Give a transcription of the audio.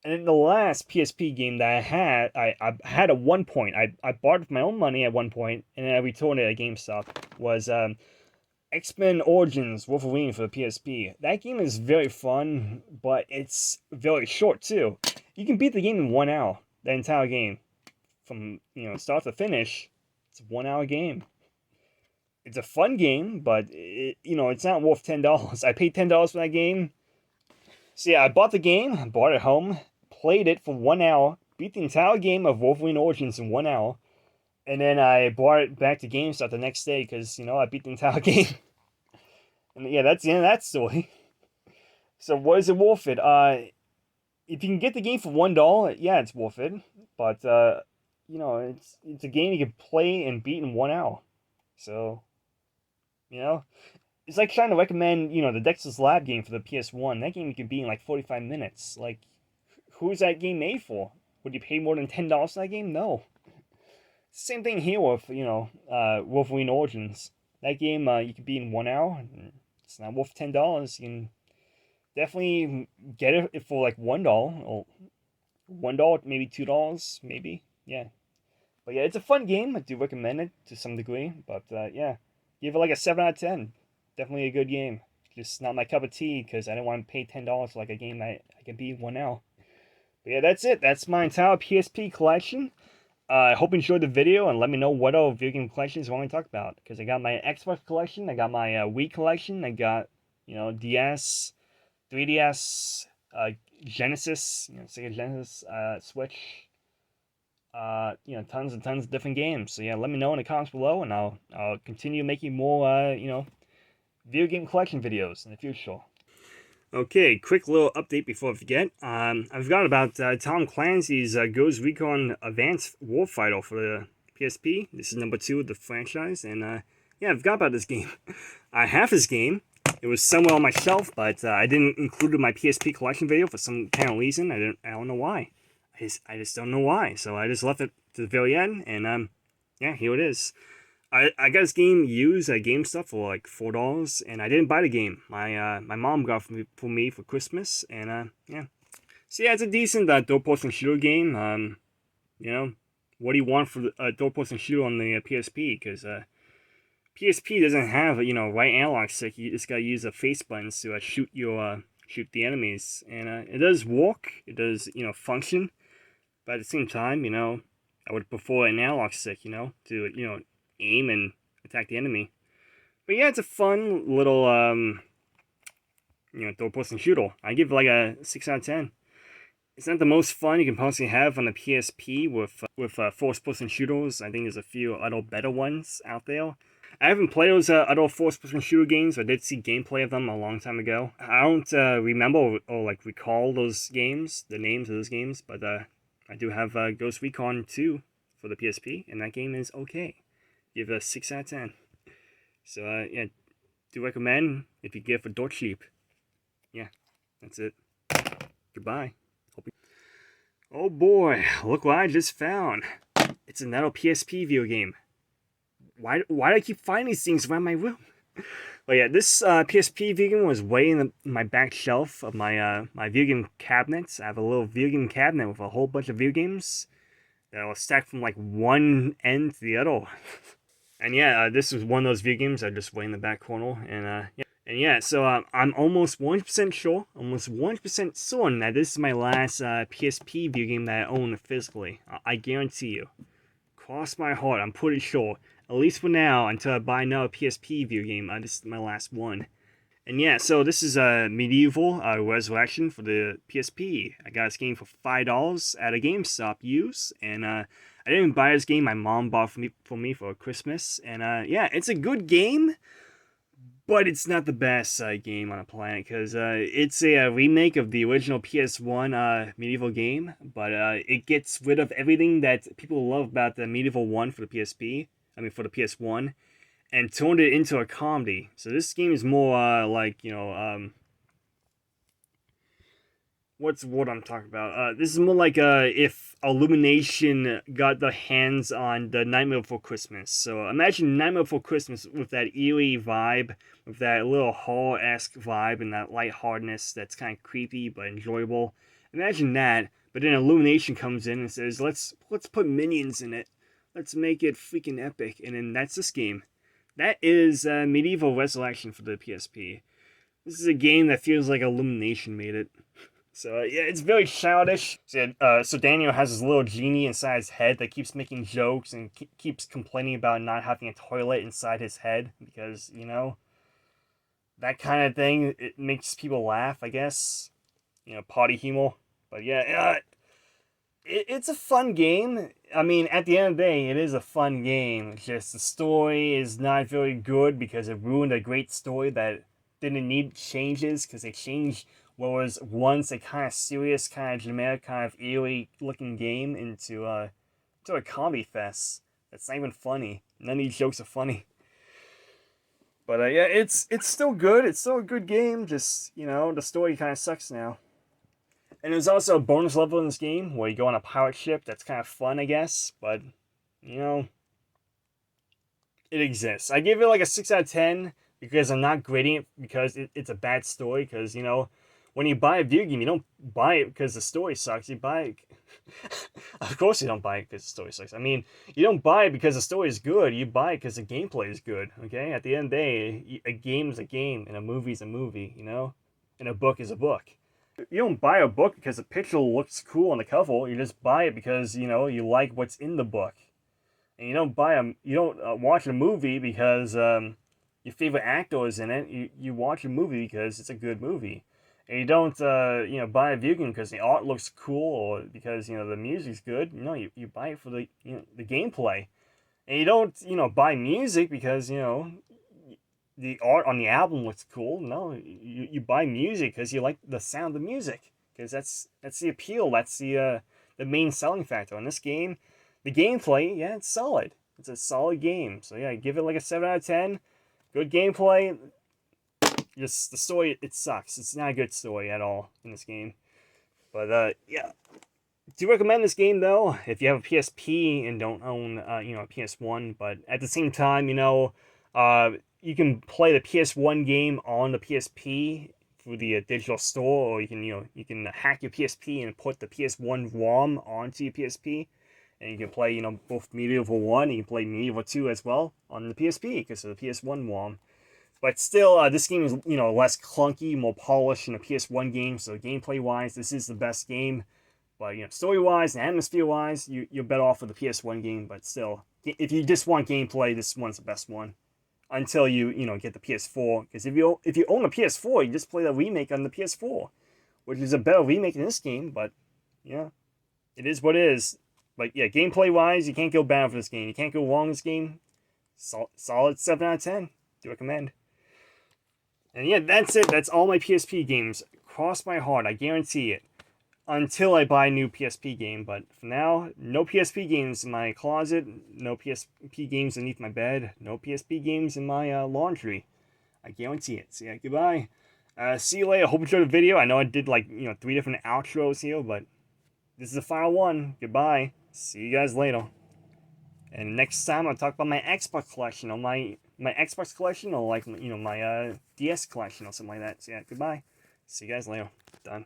And then the last PSP game that I had at one point, I bought it with my own money at one point, and then I returned it at GameStop, was X-Men Origins Wolverine for the PSP. That game is very fun, but it's very short too. You can beat the game in 1 hour, the entire game. From, start to finish, it's a 1 hour game. It's a fun game, but it's not worth $10. I paid $10 for that game. So yeah, I bought the game, bought it home, played it for 1 hour, beat the entire game of Wolverine Origins in 1 hour, and then I brought it back to GameStop the next day because I beat the entire game. And yeah, that's the end of that story. So what is it worth it? If you can get the game for $1, yeah, it's worth it. But it's a game you can play and beat in 1 hour. So you know, it's like trying to recommend the Dexter's Lab game for the PS1. That game you can beat in like 45 minutes. Like, who's that game made for? Would you pay more than $10 for that game? No. Same thing here with Wolverine Origins. That game you can beat in 1 hour. It's not worth $10. You can definitely get it for like $1 or $1, maybe $2, maybe. Yeah. But yeah, it's a fun game. I do recommend it to some degree. But yeah, give it like a 7 out of 10. Definitely a good game. Just not my cup of tea because I didn't want to pay $10 for like a game that I can beat in 1 hour. But yeah, that's it. That's my entire PSP collection. I hope you enjoyed the video and let me know what other video game collections you want me to talk about. Because I got my Xbox collection, I got my Wii collection, I got DS, 3DS, Genesis, Sega Genesis, Switch, tons and tons of different games. So yeah, let me know in the comments below, and I'll continue making more video game collection videos in the future. Okay, quick little update before I forget. I forgot about Tom Clancy's Ghost Recon Advanced Warfighter for the PSP. This is number 2 of the franchise, and yeah, I forgot about this game. I have this game. It was somewhere on my shelf, but I didn't include it in my PSP collection video for some kind of reason. I don't know why. I just don't know why. So I just left it to the very end, and yeah, here it is. I got this game used at GameStop for like $4, and I didn't buy the game. My mom got it for me for Christmas, and yeah. So yeah, it's a decent third-person shooter game. What do you want for a third-person shooter on the PSP? Because PSP doesn't have right analog stick. You just gotta use the face buttons to shoot the enemies, and it does work. It does function, but at the same time, I would prefer an analog stick, to aim and attack the enemy. But yeah, it's a fun little third-person shooter. I give it like a 6 out of 10. It's not the most fun you can possibly have on the PSP with first-person shooters. I think there's a few other better ones out there. I haven't played those other first-person shooter games. I did see gameplay of them a long time ago. I don't remember or like recall those games, the names of those games, but I do have Ghost Recon 2 for the PSP, and that game is okay. Give it a 6 out of 10. So yeah, do recommend if you get it for dirt cheap. Yeah, that's it. Goodbye. Oh boy, look what I just found. It's another PSP video game. Why do I keep finding these things around my room? But yeah, this PSP video game was way in my back shelf of my my video game cabinets. I have a little video game cabinet with a whole bunch of video games that was stacked from like one end to the other. And yeah, this was one of those video games I just way in the back corner, and yeah. And yeah, so I'm almost 100% sure, almost 100% certain that this is my last PSP video game that I own physically. I guarantee you. Cross my heart, I'm pretty sure. At least for now, until I buy another PSP video game, this is my last one. And yeah, so this is a Medieval Resurrection for the PSP. I got this game for $5 at a GameStop used, and I didn't buy this game. My mom bought it for me for Christmas, and yeah, it's a good game, but it's not the best game on the planet because it's a remake of the original PS1 Medieval game, but it gets rid of everything that people love about the Medieval 1 for the PSP. I mean, for the PS1. And turned it into a comedy. So this game is more like, what's the word I'm talking about? This is more like if Illumination got the hands on the Nightmare Before Christmas. So imagine Nightmare Before Christmas with that eerie vibe, with that little horror-esque vibe and that lightheartedness that's kind of creepy but enjoyable. Imagine that, but then Illumination comes in and says, let's put minions in it. Let's make it freaking epic. And then that's this game. That is Medieval Resurrection for the PSP. This is a game that feels like Illumination made it. So yeah, it's very childish. So Daniel has this little genie inside his head that keeps making jokes and keeps complaining about not having a toilet inside his head because, you know, that kind of thing, it makes people laugh, I guess. You know, potty humor. But yeah, it's a fun game. I mean, at the end of the day, it is a fun game. It's just the story is not very good because it ruined a great story that didn't need changes because they changed what was once a kind of serious, kind of dramatic, kind of eerie looking game into a comedy fest. That's not even funny. None of these jokes are funny. But yeah, it's still good. It's still a good game. Just, you know, the story kind of sucks now. And there's also a bonus level in this game where you go on a pirate ship. That's kind of fun, I guess. But, you know, it exists. I give it like a 6 out of 10 because I'm not grading it because it's a bad story. Because, you know, when you buy a video game, you don't buy it because the story sucks. You buy it... Of course you don't buy it because the story sucks. I mean, you don't buy it because the story is good. You buy it because the gameplay is good, okay? At the end of the day, a game is a game, and a movie is a movie, you know? And a book is a book. You don't buy a book because the picture looks cool on the cover. You just buy it because, you know, you like what's in the book. And you don't watch a movie because your favorite actor is in it. You watch a movie because it's a good movie. And you don't, you know, buy a video game because the art looks cool or because, you know, the music's good. No, you buy it for the, you know, the gameplay. And you don't, you know, buy music because, you know, the art on the album looks cool. No, you buy music because you like the sound of the music. Because that's the appeal. That's the main selling factor. In this game, the gameplay, yeah, it's solid. It's a solid game. So yeah, give it like a 7 out of 10. Good gameplay. Just the story, it sucks. It's not a good story at all in this game. But yeah, do recommend this game though if you have a PSP and don't own you know, a PS1. But at the same time, you know, you can play the PS1 game on the PSP through the digital store, or you can hack your PSP and put the PS1 ROM onto your PSP, and you can play, you know, both Medieval 1 and you can play Medieval 2 as well on the PSP because of the PS1 ROM. But still, this game is, you know, less clunky, more polished than a PS1 game. So gameplay-wise, this is the best game. But, you know, story-wise and atmosphere-wise, you're better off with the PS1 game. But still, if you just want gameplay, this one's the best one. Until you know, get the PS4. Because if you own a PS4, you just play the remake on the PS4, which is a better remake than this game. But yeah, it is what it is. But yeah, gameplay-wise, you can't go bad for this game. You can't go wrong with this game. Solid 7 out of 10. Do recommend. And yeah, that's it. That's all my PSP games. Cross my heart, I guarantee it. Until I buy a new PSP game. But for now, no PSP games in my closet. No PSP games underneath my bed. No PSP games in my laundry. I guarantee it. So yeah, goodbye. See you later. Hope you enjoyed the video. I know I did like, you know, 3 different outros here, but this is the final one. Goodbye. See you guys later. And next time I'll talk about my Xbox collection, or my Xbox collection, or like, you know, my DS collection or something like that. So yeah, goodbye. See you guys later. Done.